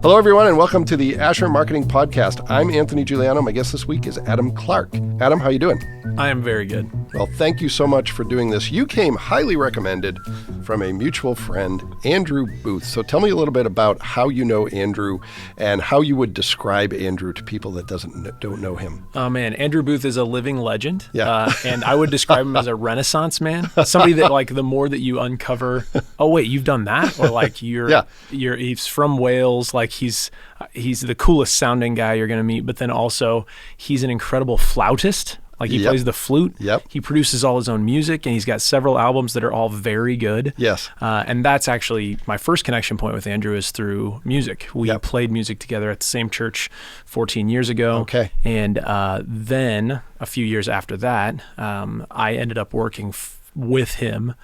Hello, everyone, and welcome to the Asher Marketing Podcast. I'm Anthony Giuliano. My guest this week is Adam Clark. Adam, how you doing? I am very good. Well, thank you so much for doing this. You came highly recommended from a mutual friend, Andrew Booth. So tell me a little bit about how you know Andrew and how you would describe Andrew to people that don't know him. Oh, man. Andrew Booth is a living legend. Yeah. And I would describe him as a Renaissance man. Somebody that, like, the more that you uncover, oh, wait, you've done that? Or, like, he's from Wales. Like, he's the coolest sounding guy you're going to meet. But then also, he's an incredible flautist. Like, he plays the flute. Yep. He produces all his own music, and he's got several albums that are all very good. Yes. And that's actually my first connection point with Andrew is through music. We played music together at the same church 14 years ago. Okay. And then a few years after that, I ended up working with him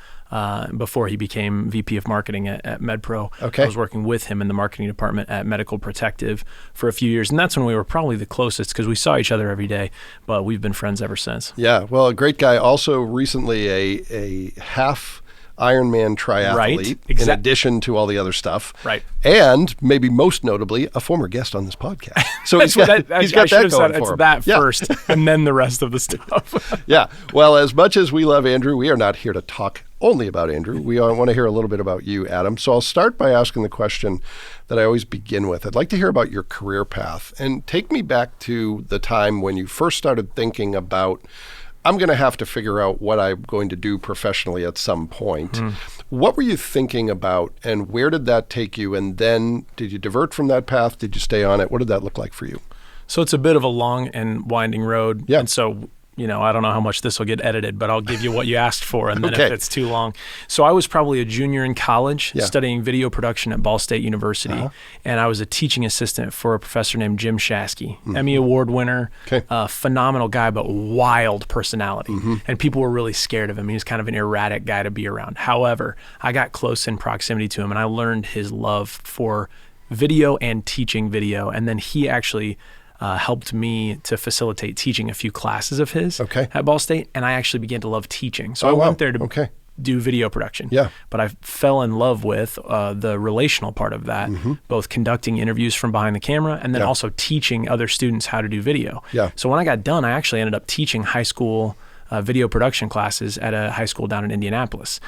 before he became VP of Marketing at MedPro. Okay. I was working with him in the marketing department at Medical Protective for a few years. And that's when we were probably the closest because we saw each other every day, but we've been friends ever since. Yeah. Well, a great guy. Also recently a half Ironman triathlete, Right. in addition to all the other stuff. Right. And maybe most notably, a former guest on this podcast. So he's got that going for him. It's that first, and then the rest of the stuff. Yeah. Well, as much as we love Andrew, we are not here to talk only about Andrew. We want to hear a little bit about you, Adam. So I'll start by asking the question that I always begin with. I'd like to hear about your career path and take me back to the time when you first started thinking about, I'm going to have to figure out what I'm going to do professionally at some point. What were you thinking about, and where did that take you? And then did you divert from that path? Did you stay on it? What did that look like for you? So it's a bit of a long and winding road. Yeah. And so, I don't know how much this will get edited, but I'll give you what you asked for, and then Okay. if it's too long. So I was probably a junior in college studying video production at Ball State University, and I was a teaching assistant for a professor named Jim Shasky, Emmy Award winner, phenomenal guy, but wild personality. And people were really scared of him. He was kind of an erratic guy to be around. However, I got close in proximity to him, and I learned his love for video and teaching video, and then he actually helped me to facilitate teaching a few classes of his at Ball State, and I actually began to love teaching. So I went there to do video production. Yeah. But I fell in love with the relational part of that, both conducting interviews from behind the camera and then also teaching other students how to do video. Yeah. So when I got done, I actually ended up teaching high school video production classes at a high school down in Indianapolis.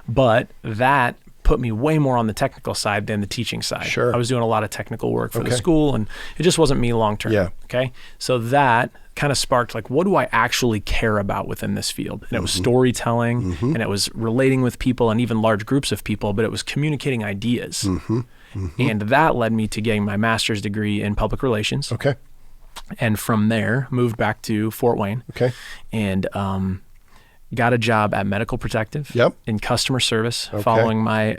But that put me way more on the technical side than the teaching side. Sure. I was doing a lot of technical work for the school, and it just wasn't me long term. Yeah. Okay. So that kind of sparked, like, what do I actually care about within this field? And it was storytelling, and it was relating with people and even large groups of people, but it was communicating ideas. And that led me to getting my master's degree in public relations. Okay. And from there, moved back to Fort Wayne. Okay. And got a job at Medical Protective in customer service following my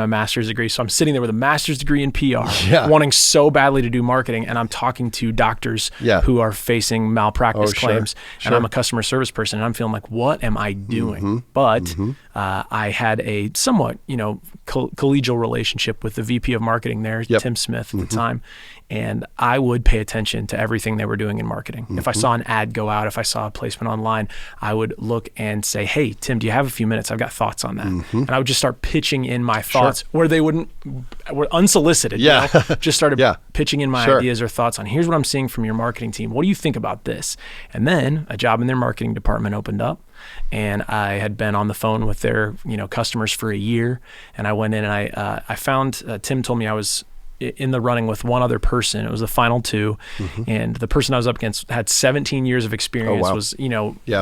master's degree. So I'm sitting there with a master's degree in PR, wanting so badly to do marketing, and I'm talking to doctors who are facing malpractice claims, and I'm a customer service person, and I'm feeling like, what am I doing? But I had a somewhat, collegial relationship with the VP of marketing there, Tim Smith at the time, and I would pay attention to everything they were doing in marketing. If I saw an ad go out, if I saw a placement online, I would look and say, hey, Tim, do you have a few minutes? I've got thoughts on that. And I would just start pitching in my thoughts where they were unsolicited. Just started pitching in my ideas or thoughts on, here's what I'm seeing from your marketing team. What do you think about this? And then a job in their marketing department opened up. And I had been on the phone with their, customers for a year. And I went in and I found, Tim told me I was in the running with one other person. It was the final two. And the person I was up against had 17 years of experience, was,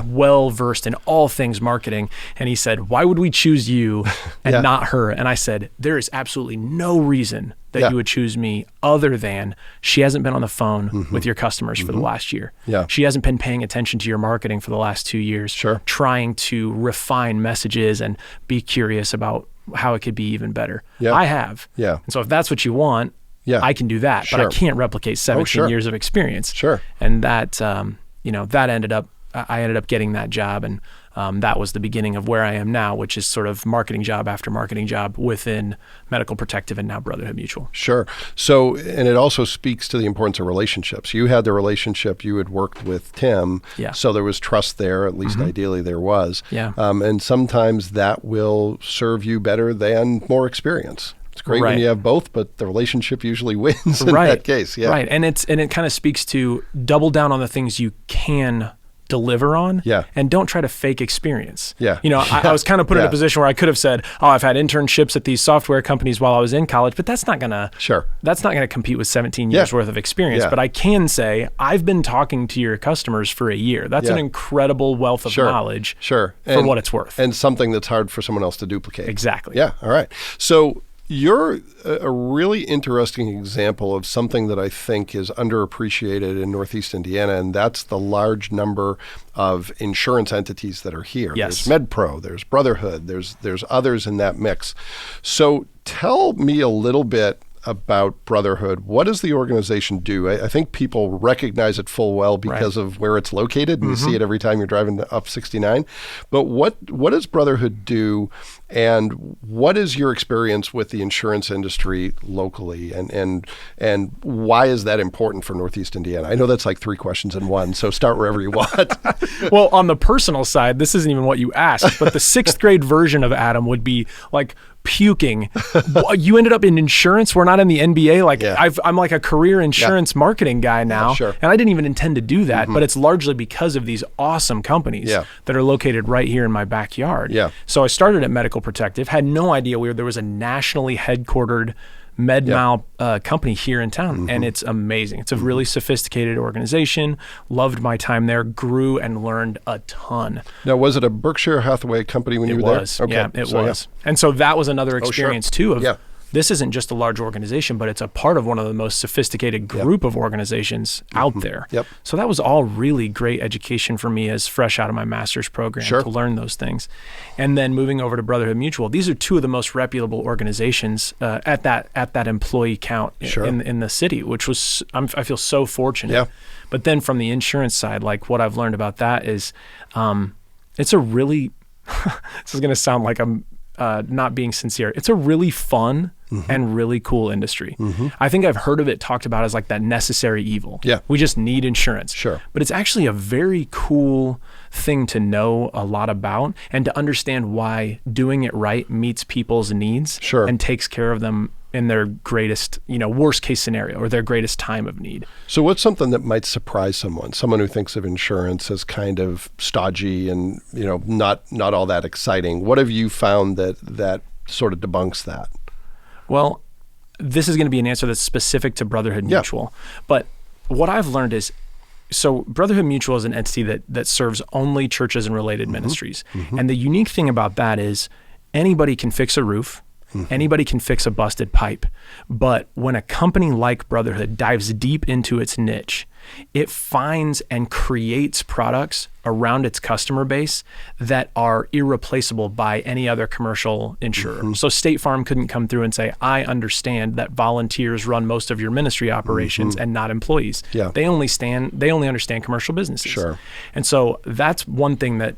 well versed in all things marketing. And he said, why would we choose you and not her? And I said, there is absolutely no reason that you would choose me other than she hasn't been on the phone with your customers for the last year. She hasn't been paying attention to your marketing for the last 2 years, trying to refine messages and be curious about how it could be even better. I have. And so if that's what you want, I can do that, but I can't replicate 17 years of experience. And that, that I ended up getting that job, and that was the beginning of where I am now, which is sort of marketing job after marketing job within Medical Protective and now Brotherhood Mutual. Sure. So, and it also speaks to the importance of relationships. You had the relationship, you had worked with Tim, so there was trust there, at least ideally there was. And sometimes that will serve you better than more experience. It's great when you have both, but the relationship usually wins in that case. Yeah. Right. And it kind of speaks to double down on the things you can deliver on, and don't try to fake experience. I was kind of put in a position where I could have said, I've had internships at these software companies while I was in college, but that's not gonna compete with 17 years worth of experience. But I can say I've been talking to your customers for a year. That's an incredible wealth of knowledge for what it's worth, and something that's hard for someone else to duplicate. Exactly. Yeah. All right. So you're a really interesting example of something that I think is underappreciated in Northeast Indiana, and that's the large number of insurance entities that are here. Yes. There's MedPro, there's Brotherhood, there's others in that mix. So tell me a little bit about Brotherhood. What does the organization do? I think people recognize it full well because of where it's located, and you see it every time you're driving up 69. But what does Brotherhood do, and what is your experience with the insurance industry locally, and why is that important for Northeast Indiana? I know that's like 3 questions in one, so start wherever you want. Well, on the personal side, this isn't even what you asked, but the 6th grade version of Adam would be like puking. You ended up in insurance. We're not in the NBA. I'm like a career insurance marketing guy now. And I didn't even intend to do that, but it's largely because of these awesome companies that are located right here in my backyard. So I started at Medical Protective, had no idea there was a nationally headquartered med mal company here in town, and it's amazing. It's a really sophisticated organization. Loved my time there, grew and learned a ton. Now, was it a Berkshire Hathaway company when you were there? Okay. Yeah, it was. And so that was another experience too of this isn't just a large organization, but it's a part of one of the most sophisticated group of organizations out there. So that was all really great education for me as fresh out of my master's program to learn those things. And then moving over to Brotherhood Mutual, these are 2 of the most reputable organizations at that employee count in the city, which was, I feel so fortunate. But then from the insurance side, like what I've learned about that is it's a really, this is going to sound like I'm not being sincere. It's a really fun and really cool industry. I think I've heard of it talked about as like that necessary evil. We just need insurance. But it's actually a very cool thing to know a lot about, and to understand why doing it right meets people's needs and takes care of them in their greatest, worst case scenario or their greatest time of need. So what's something that might surprise someone who thinks of insurance as kind of stodgy and, not all that exciting? What have you found that sort of debunks that? Well, this is going to be an answer that's specific to Brotherhood Mutual. But what I've learned is, so Brotherhood Mutual is an entity that serves only churches and related ministries. And the unique thing about that is anybody can fix a roof. Anybody can fix a busted pipe. But when a company like Brotherhood dives deep into its niche, it finds and creates products around its customer base that are irreplaceable by any other commercial insurer. So State Farm couldn't come through and say, I understand that volunteers run most of your ministry operations and not employees. They only understand commercial businesses. And so that's one thing that,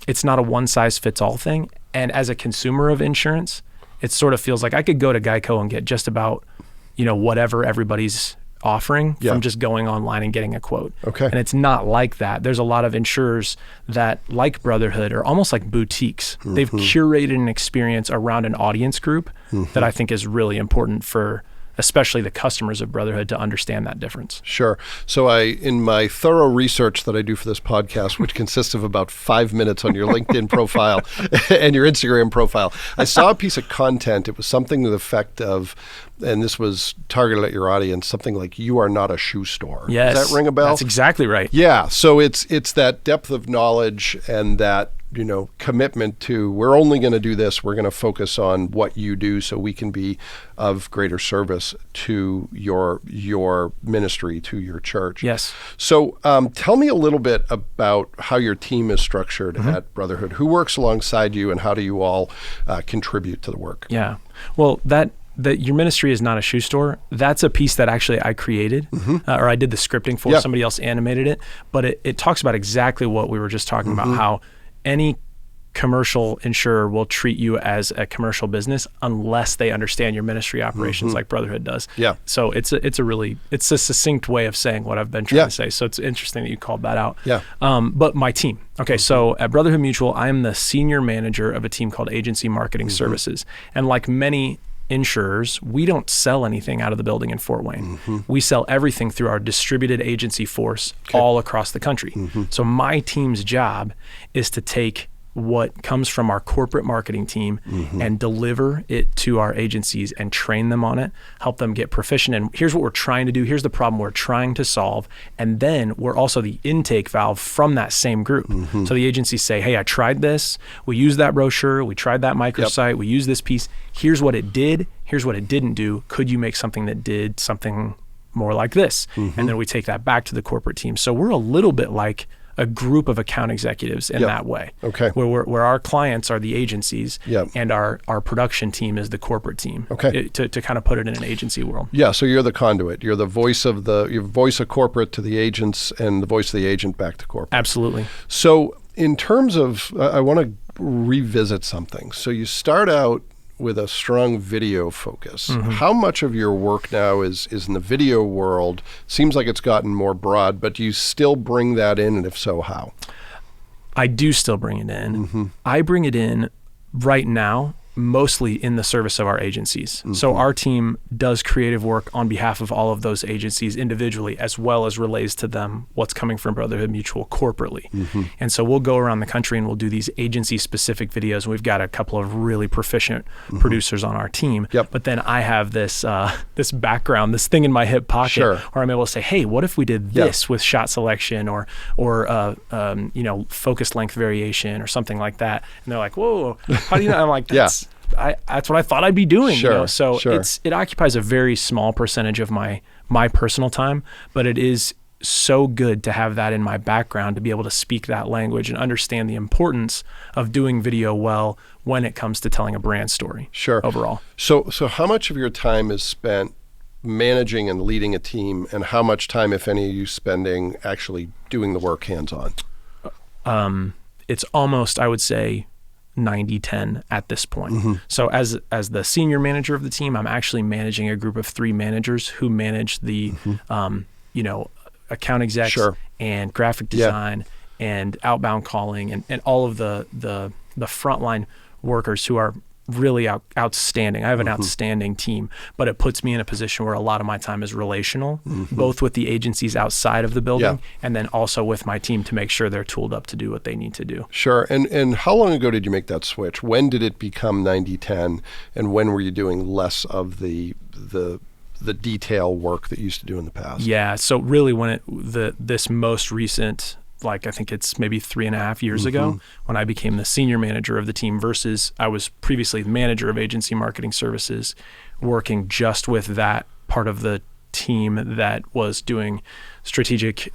it's not a one size fits all thing. And as a consumer of insurance, it sort of feels like I could go to Geico and get just about, whatever everybody's offering from just going online and getting a quote. And it's not like that. There's a lot of insurers that, like Brotherhood, are almost like boutiques. They've curated an experience around an audience group that I think is really important for especially the customers of Brotherhood to understand that difference. So in my thorough research that I do for this podcast, which consists of about 5 minutes on your LinkedIn profile and your Instagram profile, I saw a piece of content. It was something to the effect of, and this was targeted at your audience, something like, you are not a shoe store. Yes. Does that ring a bell? That's exactly right. Yeah. So it's that depth of knowledge and that commitment to, we're only going to do this. We're going to focus on what you do so we can be of greater service to your ministry, to your church. Yes. So tell me a little bit about how your team is structured at Brotherhood. Who works alongside you, and how do you all contribute to the work? Yeah. Well, that your ministry is not a shoe store, that's a piece that actually I created, or I did the scripting for. Somebody else animated it. But it talks about exactly what we were just talking about, how any commercial insurer will treat you as a commercial business unless they understand your ministry operations like Brotherhood does. Yeah. So it's a succinct way of saying what I've been trying to say. So it's interesting that you called that out. Yeah. But my team. Okay, so at Brotherhood Mutual, I am the senior manager of a team called Agency Marketing Services. And like many insurers, we don't sell anything out of the building in Fort Wayne. We sell everything through our distributed agency force all across the country. So my team's job is to take what comes from our corporate marketing team and deliver it to our agencies and train them on it, help them get proficient. And here's what we're trying to do. Here's the problem we're trying to solve. And then we're also the intake valve from that same group. So the agencies say, hey, I tried this. We used that brochure. We tried that microsite. We used this piece. Here's what it did. Here's what it didn't do. Could you make something that did something more like this? And then we take that back to the corporate team. So we're a little bit like a group of account executives in that way. Okay. Where our clients are the agencies and our production team is the corporate team. Okay. To kind of put it in an agency world. Yeah, so you're the conduit. You're the voice of corporate to the agents and the voice of the agent back to corporate. Absolutely. So in terms of, I want to revisit something. So you start out with a strong video focus. How much of your work now is in the video world? Seems like it's gotten more broad, but do you still bring that in, and if so, how? I do still bring it in. I bring it in right now mostly in the service of our agencies. So our team does creative work on behalf of all of those agencies individually, as well as relays to them what's coming from Brotherhood Mutual corporately. And so we'll go around the country and we'll do these agency-specific videos. We've got a couple of really proficient producers on our team. But then I have this this background, this thing in my hip pocket where I'm able to say, hey, what if we did this with shot selection or focus length variation or something like that? And they're like, whoa, how do you know? I'm like, that's what I thought I'd be doing. So it occupies a very small percentage of my personal time, but it is so good to have that in my background to be able to speak that language and understand the importance of doing video well when it comes to telling a brand story. Overall. So how much of your time is spent managing and leading a team, and how much time, if any, are you spending actually doing the work hands-on? It's almost, I would say, 90-10 at this point. So as the senior manager of the team, I'm actually managing a group of 3 managers who manage the account execs and graphic design and outbound calling and all of the frontline workers who are really outstanding. I have an outstanding team, but it puts me in a position where a lot of my time is relational, both with the agencies outside of the building and then also with my team to make sure they're tooled up to do what they need to do. And how long ago did you make that switch? When did it become 90-10, and when were you doing less of the detail work that you used to do in the past? Yeah, so really when this most recent, like I think it's maybe 3.5 years ago when I became the senior manager of the team versus I was previously the manager of agency marketing services, working just with that part of the team that was doing strategic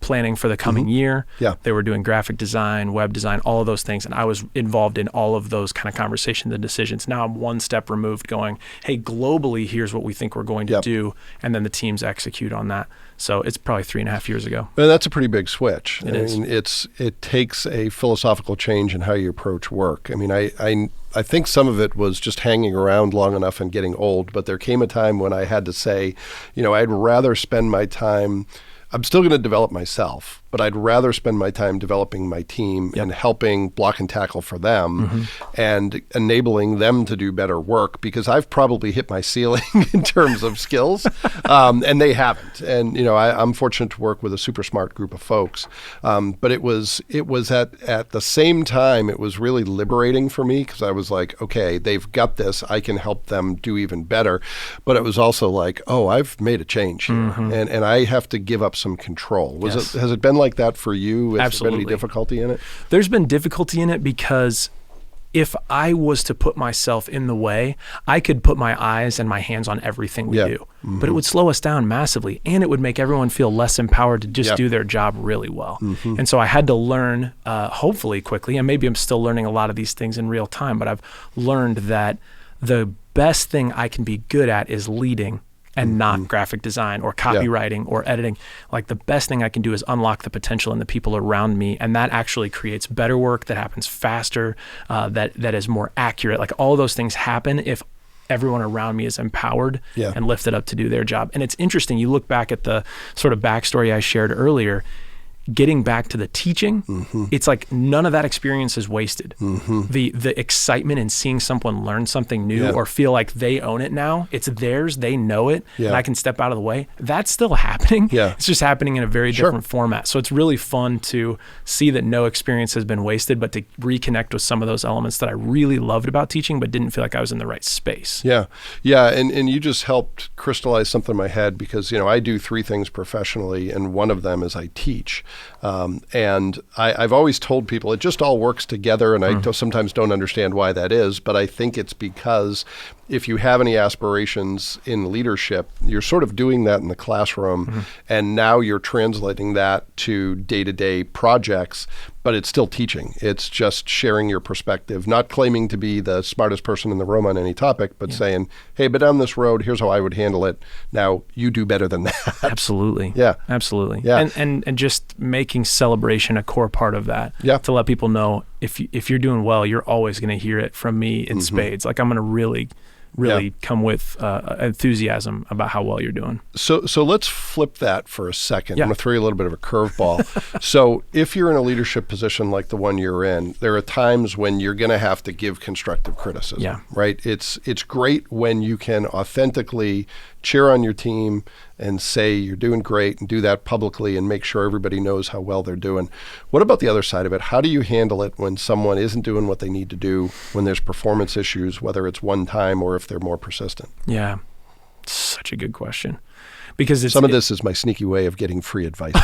planning for the coming year. They were doing graphic design, web design, all of those things. And I was involved in all of those kind of conversations and decisions. Now I'm one step removed going, hey, globally, here's what we think we're going to do. And then the teams execute on that. So it's probably 3.5 years ago. And that's a pretty big switch. It is. It takes a philosophical change in how you approach work. I mean, I think some of it was just hanging around long enough and getting old, but there came a time when I had to say, I'd rather spend my time, I'm still going to develop myself, but I'd rather spend my time developing my team and helping block and tackle for them and enabling them to do better work, because I've probably hit my ceiling in terms of skills, and they haven't. And, I'm fortunate to work with a super smart group of folks. But it was at the same time, it was really liberating for me, because I was like, okay, they've got this, I can help them do even better. But it was also like, oh, I've made a change here, and I have to give up some control. Has it been like that for you? Has there been any difficulty in it? There's been difficulty in it because if I was to put myself in the way, I could put my eyes and my hands on everything we do, but it would slow us down massively, and it would make everyone feel less empowered to just do their job really well. And so I had to learn, hopefully quickly, and maybe I'm still learning a lot of these things in real time, but I've learned that the best thing I can be good at is leading and not graphic design or copywriting or editing. Like the best thing I can do is unlock the potential in the people around me, and that actually creates better work that happens faster, that is more accurate. Like all those things happen if everyone around me is empowered and lifted up to do their job. And it's interesting, you look back at the sort of backstory I shared earlier, getting back to the teaching, it's like none of that experience is wasted. The excitement in seeing someone learn something new or feel like they own it now, it's theirs, they know it, and I can step out of the way, that's still happening. It's just happening in a very different format. So it's really fun to see that no experience has been wasted, but to reconnect with some of those elements that I really loved about teaching, but didn't feel like I was in the right space. And you just helped crystallize something in my head, because, I do 3 things professionally, and one of them is I teach. And I've always told people it just all works together, and I sometimes don't understand why that is, but I think it's because if you have any aspirations in leadership, you're sort of doing that in the classroom, and now you're translating that to day-to-day projects, but it's still teaching. It's just sharing your perspective, not claiming to be the smartest person in the room on any topic, but saying, hey, but down this road, here's how I would handle it. Now you do better than that. Absolutely. Absolutely. And just making celebration a core part of that, to let people know if you're doing well, you're always going to hear it from me in spades. Like I'm going to really come with enthusiasm about how well you're doing. So let's flip that for a second. I'm going to throw you a little bit of a curveball. So if you're in a leadership position like the one you're in, there are times when you're going to have to give constructive criticism, right? It's great when you can authentically cheer on your team and say you're doing great, and do that publicly and make sure everybody knows how well they're doing. What about the other side of it? How do you handle it when someone isn't doing what they need to do, when there's performance issues, whether it's one time or if they're more persistent? Yeah, such a good question. Because this is my sneaky way of getting free advice.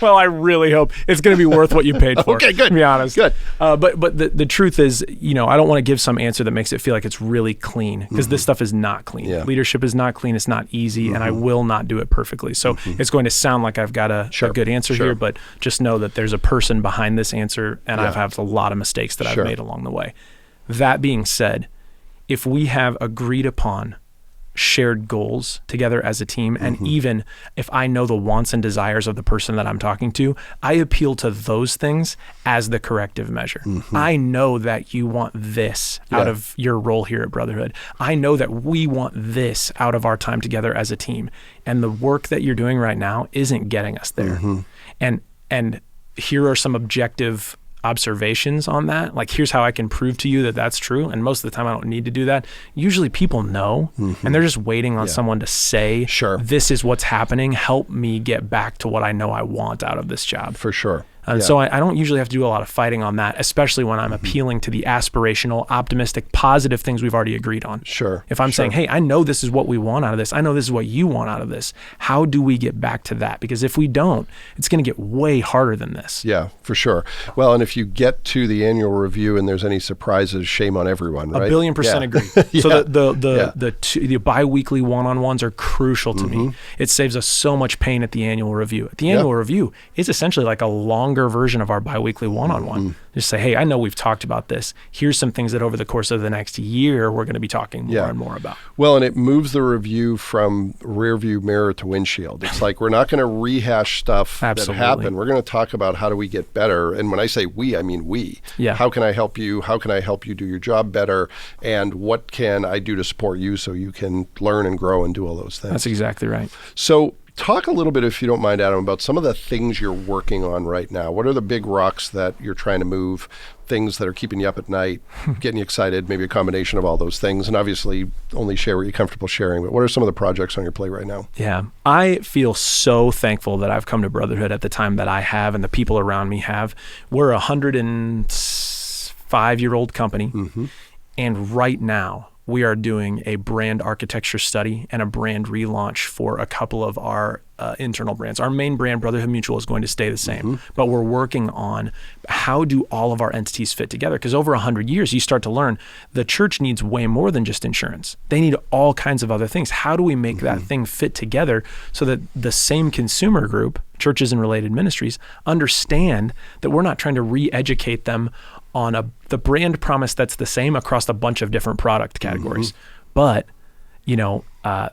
Well, I really hope it's going to be worth what you paid for. Okay, good. To be honest. Good. But the truth is, I don't want to give some answer that makes it feel like it's really clean, because this stuff is not clean. Leadership is not clean. It's not easy, and I will not do it perfectly. So it's going to sound like I've got a good answer here, but just know that there's a person behind this answer, and I've had a lot of mistakes that I've made along the way. That being said, if we have agreed upon shared goals together as a team, and even if I know the wants and desires of the person that I'm talking to, I appeal to those things as the corrective measure. I know that you want this out of your role here at Brotherhood. I know that we want this out of our time together as a team, and the work that you're doing right now isn't getting us there. And here are some objective observations on that. Like, here's how I can prove to you that that's true. And most of the time I don't need to do that. Usually people know, and they're just waiting on someone to say, this is what's happening. Help me get back to what I know I want out of this job. For sure. And so I don't usually have to do a lot of fighting on that, especially when I'm appealing to the aspirational, optimistic, positive things we've already agreed on. If I'm saying, hey, I know this is what we want out of this. I know this is what you want out of this. How do we get back to that? Because if we don't, it's going to get way harder than this. Yeah, for sure. Well, and if you get to the annual review and there's any surprises, shame on everyone, right? 1,000,000,000% agree. So the bi-weekly one-on-ones are crucial to me. It saves us so much pain at the annual review. The annual review is essentially like a longer version of our bi-weekly one-on-one. Just say, hey, I know we've talked about this. Here's some things that over the course of the next year, we're going to be talking more and more about. Well, and it moves the review from rear view mirror to windshield. It's like, we're not going to rehash stuff that happened. We're going to talk about how do we get better. And when I say we, I mean we. How can I help you? How can I help you do your job better? And what can I do to support you so you can learn and grow and do all those things? That's exactly right. So talk a little bit, if you don't mind, Adam, about some of the things you're working on right now. What are the big rocks that you're trying to move, things that are keeping you up at night, getting you excited, maybe a combination of all those things? And obviously only share what you're comfortable sharing, but what are some of the projects on your plate right now? Yeah, I feel so thankful that I've come to Brotherhood at the time that I have, and the people around me have. We're a 105-year-old company, and right now we are doing a brand architecture study and a brand relaunch for a couple of our internal brands. Our main brand, Brotherhood Mutual, is going to stay the same, but we're working on how do all of our entities fit together? Because over 100 years, you start to learn the church needs way more than just insurance. They need all kinds of other things. How do we make that thing fit together so that the same consumer group, churches and related ministries, understand that we're not trying to re-educate them on the brand promise that's the same across a bunch of different product categories. But,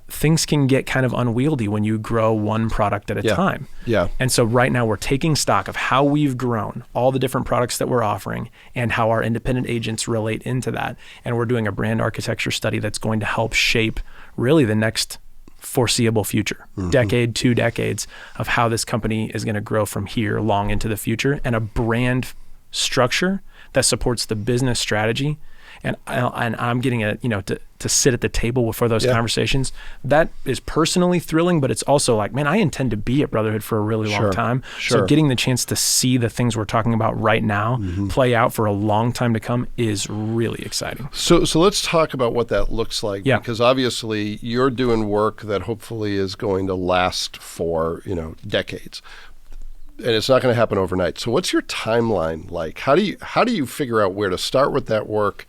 things can get kind of unwieldy when you grow one product at a time. Yeah. And so right now we're taking stock of how we've grown, all the different products that we're offering, and how our independent agents relate into that. And we're doing a brand architecture study that's going to help shape really the next foreseeable future, decade, 2 decades of how this company is going to grow from here long into the future, and a brand structure that supports the business strategy. And I'm getting to sit at the table for those conversations. That is personally thrilling, but it's also like, man, I intend to be at Brotherhood for a really long time. So getting the chance to see the things we're talking about right now play out for a long time to come is really exciting. So let's talk about what that looks like, because obviously you're doing work that hopefully is going to last for, decades. And it's not going to happen overnight. So what's your timeline like? How do you figure out where to start with that work?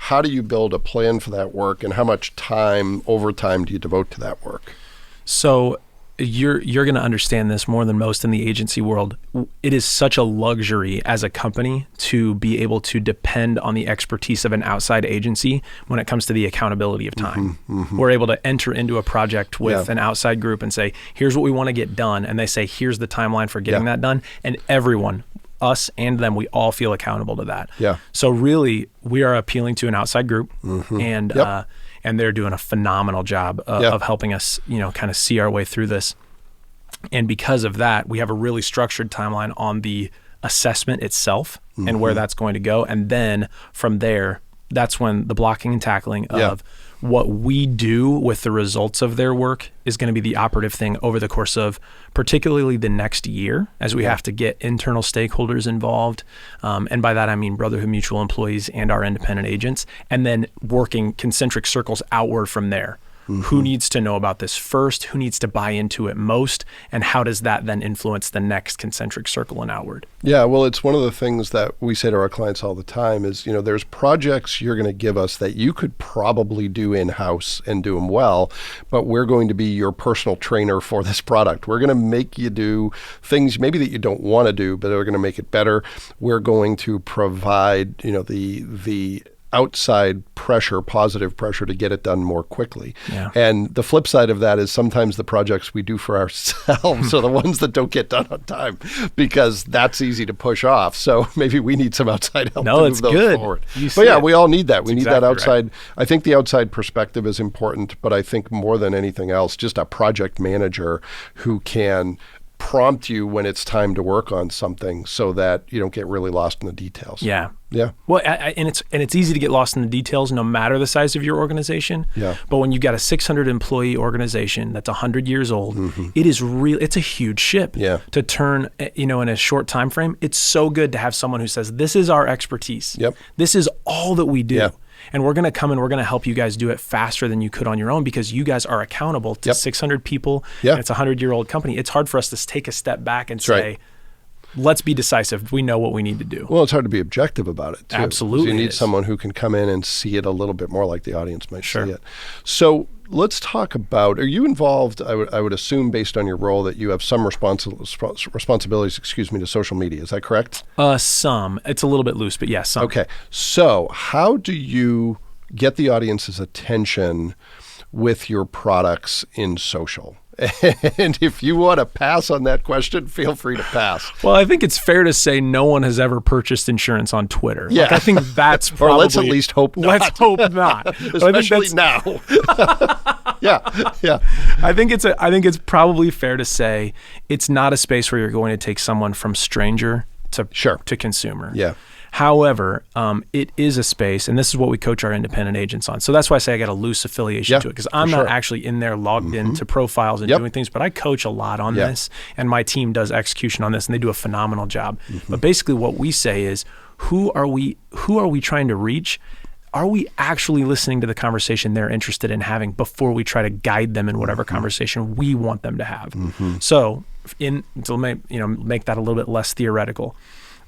How do you build a plan for that work? And how much overtime do you devote to that work? So you're going to understand this more than most in the agency world. It is such a luxury as a company to be able to depend on the expertise of an outside agency when it comes to the accountability of time. We're able to enter into a project with an outside group and say, here's what we want to get done. And they say, here's the timeline for getting that done. And everyone, us and them, we all feel accountable to that. So really, we are appealing to an outside group, and they're doing a phenomenal job of helping us, kind of see our way through this. And because of that, we have a really structured timeline on the assessment itself and where that's going to go. And then from there, that's when the blocking and tackling of what we do with the results of their work is going to be the operative thing over the course of particularly the next year, as we have to get internal stakeholders involved. And by that, I mean Brotherhood Mutual employees and our independent agents, and then working concentric circles outward from there. Who needs to know about this first? Who needs to buy into it most? And how does that then influence the next concentric circle and outward? Yeah, well, it's one of the things that we say to our clients all the time is, there's projects you're going to give us that you could probably do in-house and do them well, but we're going to be your personal trainer for this product. We're going to make you do things maybe that you don't want to do, but we're going to make it better. We're going to provide, the outside pressure, positive pressure to get it done more quickly. And the flip side of that is sometimes the projects we do for ourselves are the ones that don't get done on time, because that's easy to push off. So maybe we need some outside help to move those forward. But we all need that. We need that outside. Right. I think the outside perspective is important, but I think more than anything else, just a project manager who can prompt you when it's time to work on something so that you don't get really lost in the details. Yeah. Well, and it's easy to get lost in the details no matter the size of your organization. But when you've got a 600 employee organization that's 100 years old, it's a huge ship to turn, in a short time frame. It's so good to have someone who says, this is our expertise. This is all that we do. And we're going to come and we're going to help you guys do it faster than you could on your own, because you guys are accountable to 600 people. And it's a 100-year-old company. It's hard for us to take a step back and say, let's be decisive. We know what we need to do. Well, it's hard to be objective about it, too. Absolutely. So you need someone who can come in and see it a little bit more like the audience might see it. So let's talk about, are you involved, I would assume based on your role that you have some responsibilities, to social media. Is that correct? Some. It's a little bit loose, but yes, some. Okay. So how do you get the audience's attention with your products in social? And if you want to pass on that question, feel free to pass. Well, I think it's fair to say no one has ever purchased insurance on Twitter. I think that's probably... Or let's at least hope not. Let's hope not. Especially now. I think it's probably fair to say it's not a space where you're going to take someone from stranger to consumer. However, it is a space, and this is what we coach our independent agents on. So that's why I say I got a loose affiliation to it, because I'm not actually in there logged into profiles and doing things, but I coach a lot on this, and my team does execution on this, and they do a phenomenal job. But basically what we say is, who are we trying to reach? Are we actually listening to the conversation they're interested in having before we try to guide them in whatever conversation we want them to have? So to make that a little bit less theoretical,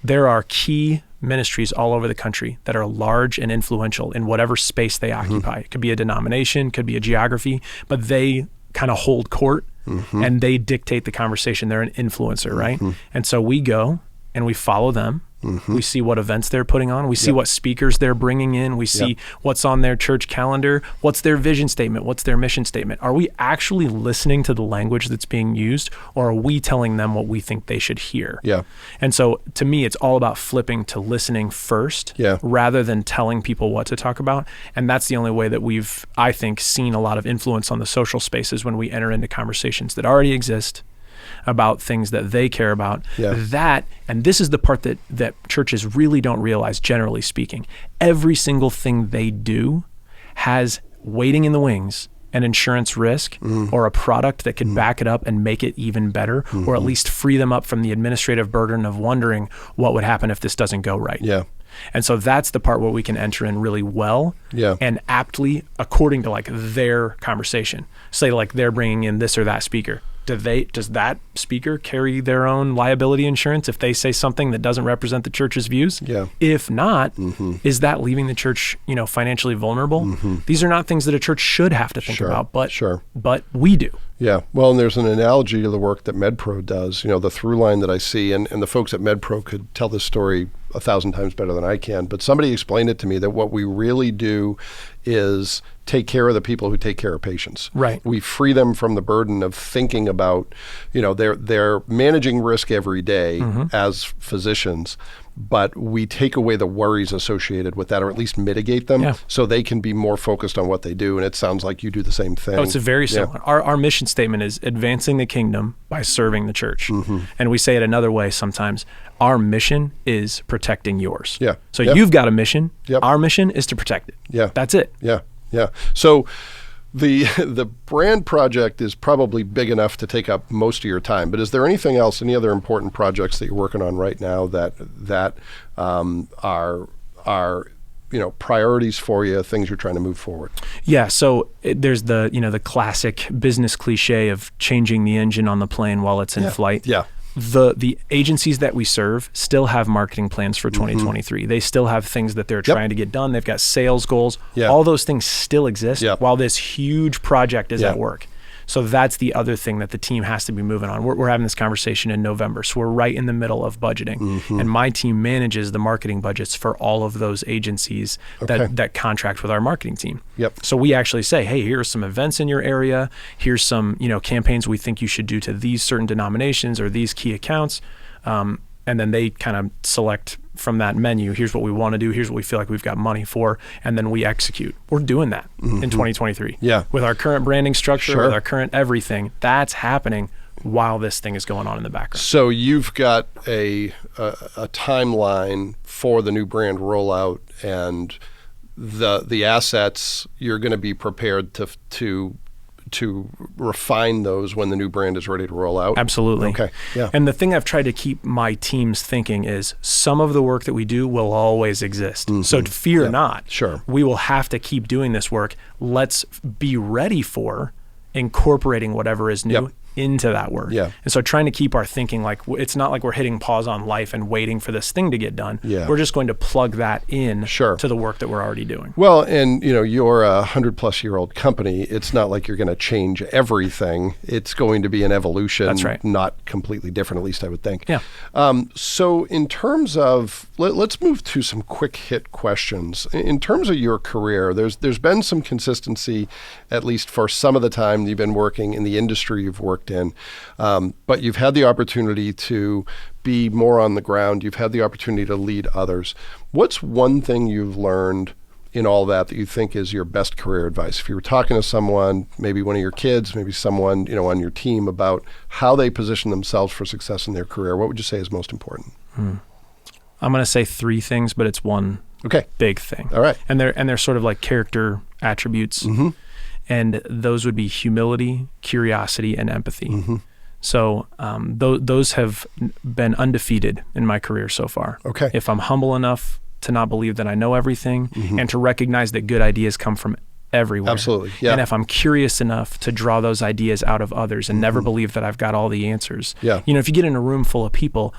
there are key ministries all over the country that are large and influential in whatever space they occupy. It could be a denomination, could be a geography, but they kind of hold court and they dictate the conversation. They're an influencer, right? And so we go and we follow them We see what events they're putting on. We see what speakers they're bringing in. We see what's on their church calendar. What's their vision statement? What's their mission statement? Are we actually listening to the language that's being used, or are we telling them what we think they should hear? Yeah. And so to me, it's all about flipping to listening first rather than telling people what to talk about. And that's the only way that we've, I think, seen a lot of influence on the social spaces when we enter into conversations that already exist about things that they care about. That, and this is the part that churches really don't realize, generally speaking, every single thing they do has waiting in the wings an insurance risk or a product that could back it up and make it even better, or at least free them up from the administrative burden of wondering what would happen if this doesn't go right. And so that's the part where we can enter in really well and aptly according to like their conversation. Say like they're bringing in this or that speaker. Does that speaker carry their own liability insurance if they say something that doesn't represent the church's views? If not, is that leaving the church, financially vulnerable? These are not things that a church should have to think about, but we do. Yeah. Well, and there's an analogy to the work that MedPro does. The through line that I see, and the folks at MedPro could tell this story 1,000 times better than I can, but somebody explained it to me that what we really do is take care of the people who take care of patients. Right. We free them from the burden of thinking about, they're managing risk every day as physicians, but we take away the worries associated with that, or at least mitigate them so they can be more focused on what they do. And it sounds like you do the same thing. Oh, it's very similar. Our mission statement is advancing the kingdom by serving the church. And we say it another way sometimes. Our mission is protecting yours. So you've got a mission. Our mission is to protect it. That's it. So the brand project is probably big enough to take up most of your time, but is there anything else, any other important projects that you're working on right now that are priorities for you, things you're trying to move forward? Yeah, so there's the classic business cliche of changing the engine on the plane while it's in flight. The agencies that we serve still have marketing plans for 2023. They still have things that they're trying to get done. They've got sales goals. All those things still exist while this huge project is at work. So that's the other thing that the team has to be moving on. We're having this conversation in November, so we're right in the middle of budgeting. And my team manages the marketing budgets for all of those agencies that contract with our marketing team. So we actually say, hey, here's some events in your area. Here's some campaigns we think you should do to these certain denominations or these key accounts. And then they kind of select from that menu, here's what we want to do, here's what we feel like we've got money for, and then we execute. We're doing that in 2023. With our current branding structure, with our current everything, that's happening while this thing is going on in the background. So you've got a timeline for the new brand rollout, and the assets you're going to be prepared to refine those when the new brand is ready to roll out? Absolutely. Okay. And the thing I've tried to keep my teams thinking is some of the work that we do will always exist. So fear not. We will have to keep doing this work. Let's be ready for incorporating whatever is new into that work. And so trying to keep our thinking like it's not like we're hitting pause on life and waiting for this thing to get done. We're just going to plug that in to the work that we're already doing. Well, and you're a 100-plus-year-old company. It's not like you're going to change everything. It's going to be an evolution. That's right. Not completely different, at least I would think. So in terms of, let's move to some quick hit questions. In terms of your career, there's been some consistency, at least for some of the time you've been working in the industry you've worked in, but you've had the opportunity to be more on the ground. You've had the opportunity to lead others. What's one thing you've learned in all that you think is your best career advice? If you were talking to someone, maybe one of your kids, maybe someone on your team, about how they position themselves for success in their career, what would you say is most important? I'm going to say three things, but it's one big thing. All right. And they're sort of like character attributes. And those would be humility, curiosity, and empathy. So those have been undefeated in my career so far. If I'm humble enough to not believe that I know everything and to recognize that good ideas come from everywhere. Absolutely. And if I'm curious enough to draw those ideas out of others and never believe that I've got all the answers. If you get in a room full of people,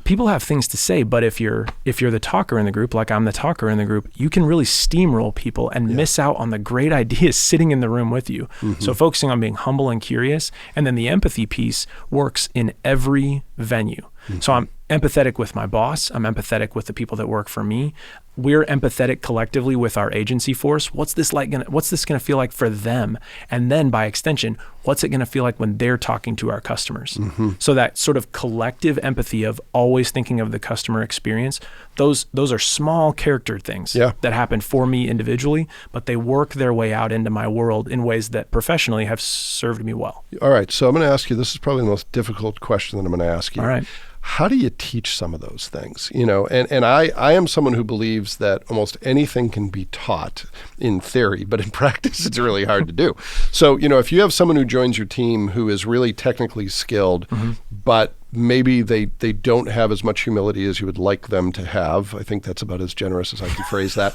people have things to say, but if you're the talker in the group, like I'm the talker in the group, you can really steamroll people and miss out on the great ideas sitting in the room with you. So focusing on being humble and curious, and then the empathy piece works in every venue. So I'm empathetic with my boss. I'm empathetic with the people that work for me. We're empathetic collectively with our agency force. What's this gonna feel like for them? And then by extension, what's it gonna feel like when they're talking to our customers? So that sort of collective empathy of always thinking of the customer experience, those are small character things that happen for me individually, but they work their way out into my world in ways that professionally have served me well. All right, so I'm gonna ask you, this is probably the most difficult question that I'm gonna ask you. All right. How do you teach some of those things? And I am someone who believes that almost anything can be taught in theory, but in practice, it's really hard to do. So, if you have someone who joins your team who is really technically skilled, but maybe they don't have as much humility as you would like them to have. I think that's about as generous as I can phrase that.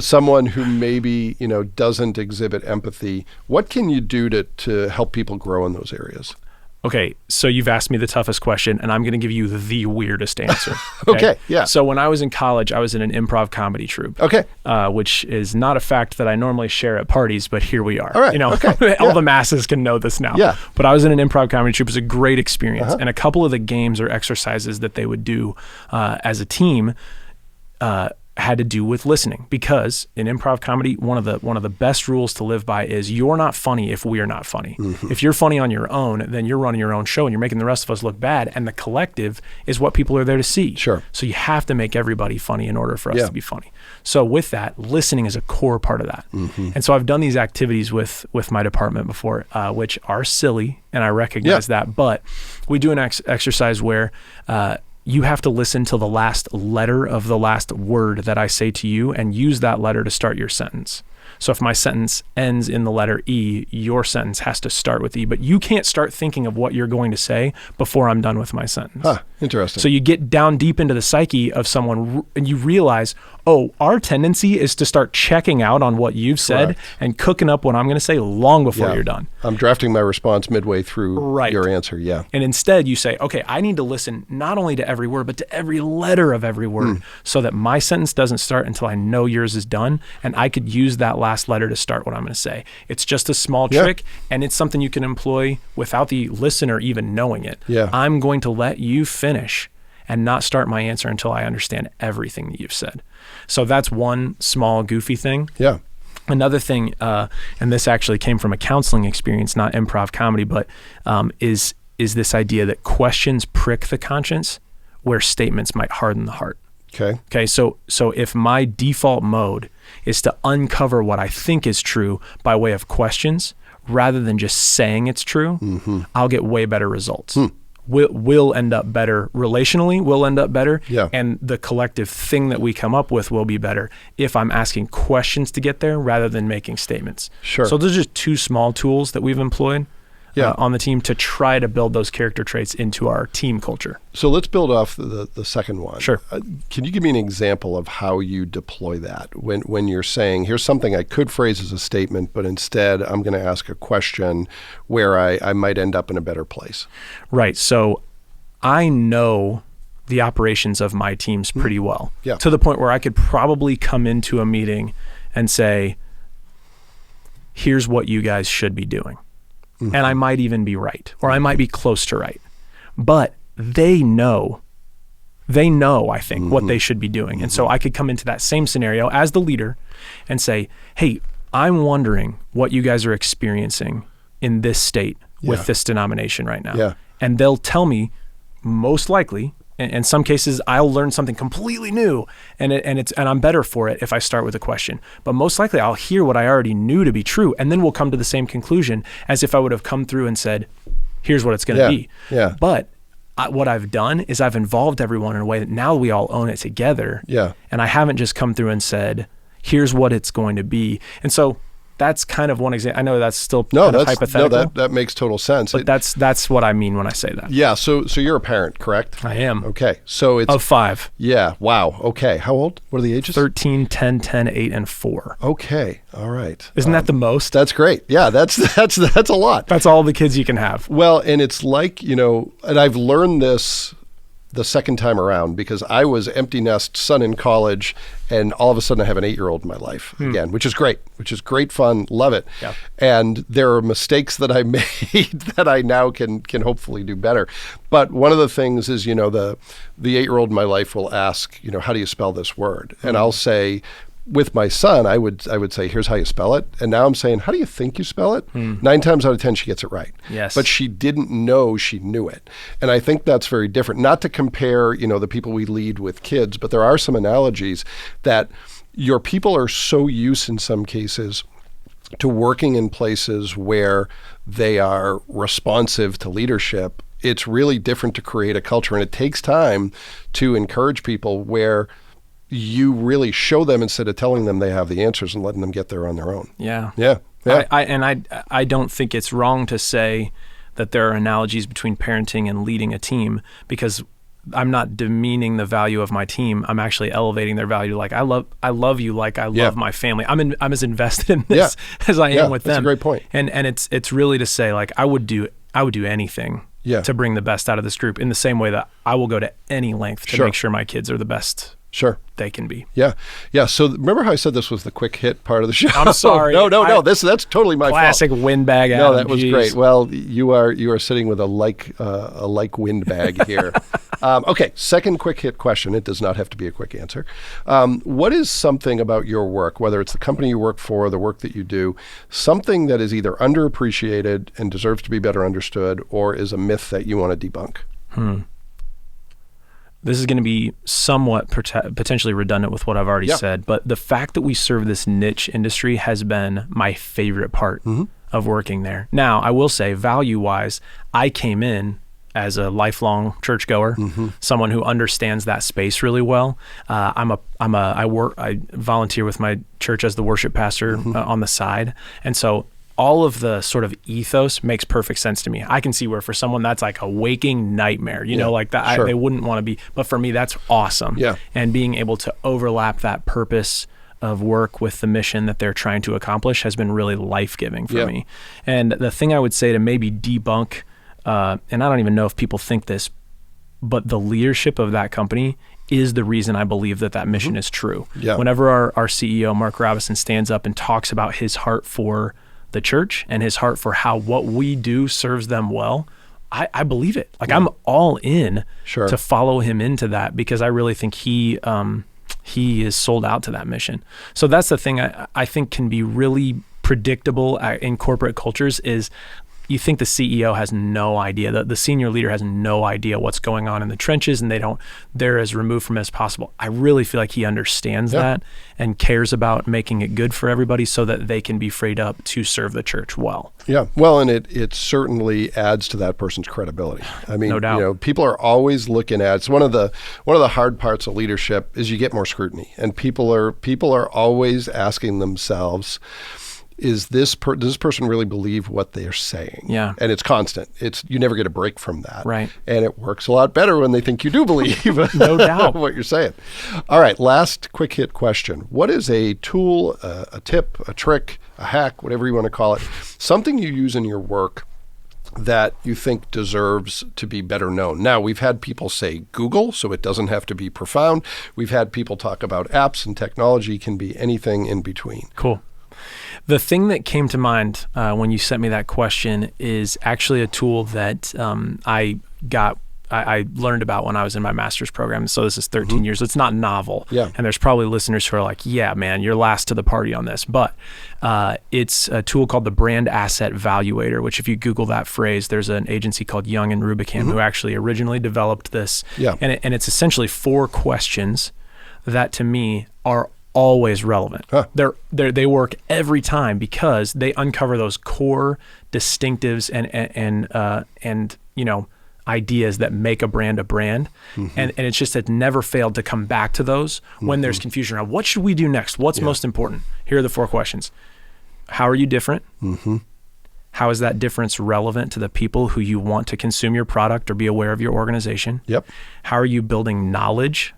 Someone who maybe, doesn't exhibit empathy. What can you do to help people grow in those areas? Okay, so you've asked me the toughest question, and I'm going to give you the weirdest answer. Okay, yeah. So when I was in college, I was in an improv comedy troupe. Okay. Which is not a fact that I normally share at parties, but here we are. All right. Okay. All the masses can know this now. Yeah. But I was in an improv comedy troupe. It was a great experience, and a couple of the games or exercises that they would do as a team had to do with listening, because in improv comedy, one of the best rules to live by is you're not funny if we're not funny. If you're funny on your own, then you're running your own show and you're making the rest of us look bad, and the collective is what people are there to see. Sure. So you have to make everybody funny in order for us to be funny. So with that, listening is a core part of that. And so I've done these activities with my department before, which are silly, and I recognize that, but we do an exercise where you have to listen to the last letter of the last word that I say to you and use that letter to start your sentence. So if my sentence ends in the letter E, your sentence has to start with E, but you can't start thinking of what you're going to say before I'm done with my sentence. Interesting. So you get down deep into the psyche of someone and you realize, our tendency is to start checking out on what you've said and cooking up what I'm going to say long before you're done. I'm drafting my response midway through your answer. Yeah. And instead you say, okay, I need to listen not only to every word, but to every letter of every word so that my sentence doesn't start until I know yours is done. And I could use that last letter to start what I'm going to say. It's just a small trick, and it's something you can employ without the listener even knowing it. I'm going to let you finish and not start my answer until I understand everything that you've said. So that's one small goofy thing. Yeah. Another thing, and this actually came from a counseling experience, not improv comedy, but is this idea that questions prick the conscience where statements might harden the heart. Okay. So if my default mode is to uncover what I think is true by way of questions rather than just saying it's true, I'll get way better results. We'll end up better relationally, we'll end up better, and the collective thing that we come up with will be better if I'm asking questions to get there rather than making statements. Sure. So those are just two small tools that we've employed on the team to try to build those character traits into our team culture. So let's build off the second one. Sure. Can you give me an example of how you deploy that when you're saying, here's something I could phrase as a statement, but instead I'm going to ask a question where I might end up in a better place? Right. So I know the operations of my teams pretty well, to the point where I could probably come into a meeting and say, here's what you guys should be doing. And I might even be right, or I might be close to right. But they know, I think, what they should be doing. And so I could come into that same scenario as the leader and say, hey, I'm wondering what you guys are experiencing in this state with this denomination right now. And they'll tell me, most likely, in some cases, I'll learn something completely new, and I'm better for it if I start with a question. But most likely, I'll hear what I already knew to be true, and then we'll come to the same conclusion as if I would have come through and said, "Here's what it's going to be." But what I've done is I've involved everyone in a way that now we all own it together. And I haven't just come through and said, "Here's what it's going to be." And so that's kind of one example. I know that's still kind of hypothetical. No, that makes total sense. But that's what I mean when I say that. Yeah. So you're a parent, correct? I am. Okay. So it's of 5. Yeah. Wow. Okay. How old? What are the ages? 13, 10, 10, 8, and 4. Okay. All right. Isn't that the most? That's great. Yeah. That's a lot. That's all the kids you can have. Well, and it's like, and I've learned this the second time around, because I was empty nest, son in college, and all of a sudden I have an 8-year-old in my life again, which is great fun, love it. Yeah. And there are mistakes that I made that I now can hopefully do better. But one of the things is, the 8-year-old in my life will ask, how do you spell this word? And I'll say, with my son, I would say, here's how you spell it. And now I'm saying, how do you think you spell it? 9 times out of 10, she gets it right. Yes. But she didn't know she knew it. And I think that's very different. Not to compare, the people we lead with kids, but there are some analogies that your people are so used in some cases to working in places where they are responsive to leadership. It's really different to create a culture. And it takes time to encourage people where you really show them instead of telling them they have the answers and letting them get there on their own. Yeah. Yeah. I don't think it's wrong to say that there are analogies between parenting and leading a team, because I'm not demeaning the value of my team. I'm actually elevating their value. Like I love you like I love my family. I'm as invested in this as I am with them. That's a great point. And it's really to say, like, I would do anything to bring the best out of this group, in the same way that I will go to any length to make sure my kids are the best they can be. Yeah. So remember how I said this was the quick hit part of the show? I'm sorry. No. That's totally my classic fault. Windbag. No, that was great. Well, you are sitting with a like windbag here. Okay. Second quick hit question. It does not have to be a quick answer. What is something about your work, whether it's the company you work for, the work that you do, something that is either underappreciated and deserves to be better understood, or is a myth that you want to debunk? This is going to be somewhat potentially redundant with what I've already said, but the fact that we serve this niche industry has been my favorite part of working there. Now, I will say, value-wise, I came in as a lifelong churchgoer, someone who understands that space really well. I volunteer with my church as the worship pastor on the side, and so all of the sort of ethos makes perfect sense to me. I can see where for someone that's like a waking nightmare, like that, they wouldn't want to be, but for me, that's awesome. Yeah. And being able to overlap that purpose of work with the mission that they're trying to accomplish has been really life-giving for me. And the thing I would say to maybe debunk, and I don't even know if people think this, but the leadership of that company is the reason I believe that mission is true. Yeah. Whenever our CEO, Mark Robison, stands up and talks about his heart for the church and his heart for how what we do serves them well, I believe it. Like I'm all in to follow him into that, because I really think he is sold out to that mission. So that's the thing I think can be really predictable in corporate cultures is you think the CEO has no idea, the senior leader has no idea what's going on in the trenches, and they're as removed from it as possible. I really feel like he understands that and cares about making it good for everybody so that they can be freed up to serve the church well. Yeah, well, and it certainly adds to that person's credibility. I mean, no doubt. People are always looking at, it's one of the hard parts of leadership is you get more scrutiny, and people are always asking themselves, does this person really believe what they're saying? Yeah. And it's constant. You never get a break from that. Right. And it works a lot better when they think you do believe no doubt what you're saying. All right, last quick hit question. What is a tool, a tip, a trick, a hack, whatever you want to call it, something you use in your work that you think deserves to be better known? Now, we've had people say Google, so it doesn't have to be profound. We've had people talk about apps, and technology can be anything in between. Cool. The thing that came to mind when you sent me that question is actually a tool that I learned about when I was in my master's program. So this is 13 years. It's not novel. Yeah. And there's probably listeners who are like, yeah, man, you're last to the party on this. But it's a tool called the Brand Asset Valuator, which if you Google that phrase, there's an agency called Young and Rubicam who actually originally developed this. Yeah. And it's essentially 4 questions that to me are always relevant. They work every time because they uncover those core distinctives and ideas that make a brand a brand. And it's just it never failed to come back to those when there's confusion around what should we do next? What's most important? Here are the 4 questions. How are you different? How is that difference relevant to the people who you want to consume your product or be aware of your organization? Yep. How are you building knowledge?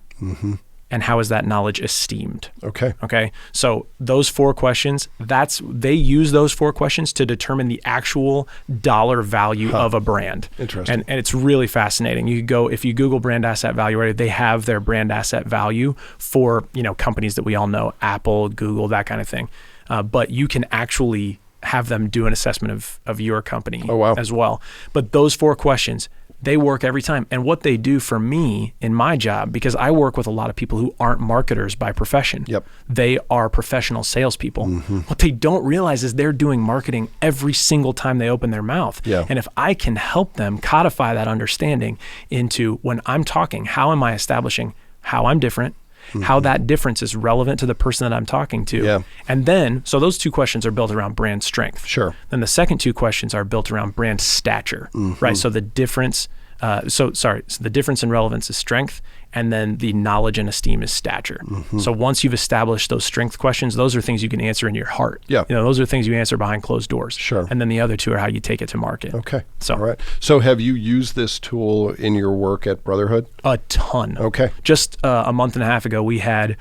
and how is that knowledge esteemed? Okay. Okay. So those 4 questions, they use those 4 questions to determine the actual dollar value of a brand. Interesting. And it's really fascinating. If you Google brand asset valuator, they have their brand asset value for, companies that we all know, Apple, Google, that kind of thing. But you can actually have them do an assessment of your company as well. But those 4 questions, they work every time. And what they do for me in my job, because I work with a lot of people who aren't marketers by profession. Yep. They are professional salespeople. Mm-hmm. What they don't realize is they're doing marketing every single time they open their mouth. Yeah. And if I can help them codify that understanding into when I'm talking, how am I establishing how I'm different, how that difference is relevant to the person that I'm talking to. Yeah. And then, so those 2 questions are built around brand strength. Sure. Then the second 2 questions are built around brand stature, right? So the difference, so the difference in relevance is strength, and then the knowledge and esteem is stature. So once you've established those strength questions, those are things you can answer in your heart. Yeah. Those are things you answer behind closed doors. Sure. And then the other 2 are how you take it to market. Okay. So, all right. So have you used this tool in your work at Brotherhood? A ton. Okay. Just a month and a half ago, we had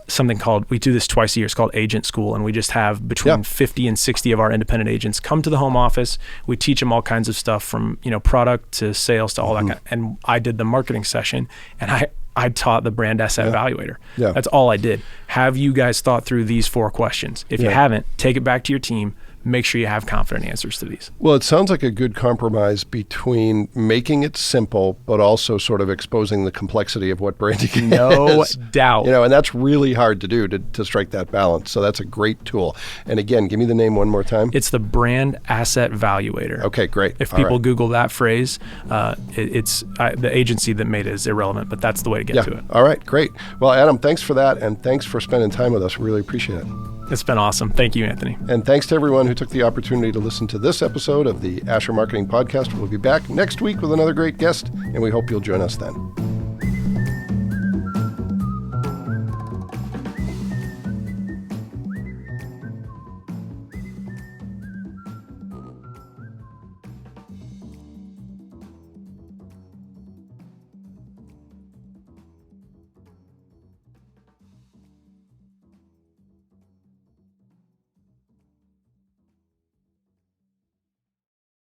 something called, we do this twice a year, it's called Agent School, and we just have between 50 and 60 of our independent agents come to the home office. We teach them all kinds of stuff from, product to sales to all that kind. And I did the marketing session, and I taught the brand asset evaluator. Yeah. That's all I did. Have you guys thought through these 4 questions? If you haven't, take it back to your team. Make sure you have confident answers to these. Well, it sounds like a good compromise between making it simple, but also sort of exposing the complexity of what branding is. No doubt. And that's really hard to do, to strike that balance. So that's a great tool. And again, give me the name one more time. It's the brand asset valuator. Okay, great. If people Google that phrase, the agency that made it is irrelevant, but that's the way to get to it. All right, great. Well, Adam, thanks for that, and thanks for spending time with us. Really appreciate it. It's been awesome. Thank you, Anthony. And thanks to everyone who took the opportunity to listen to this episode of the Asher Marketing Podcast. We'll be back next week with another great guest, and we hope you'll join us then.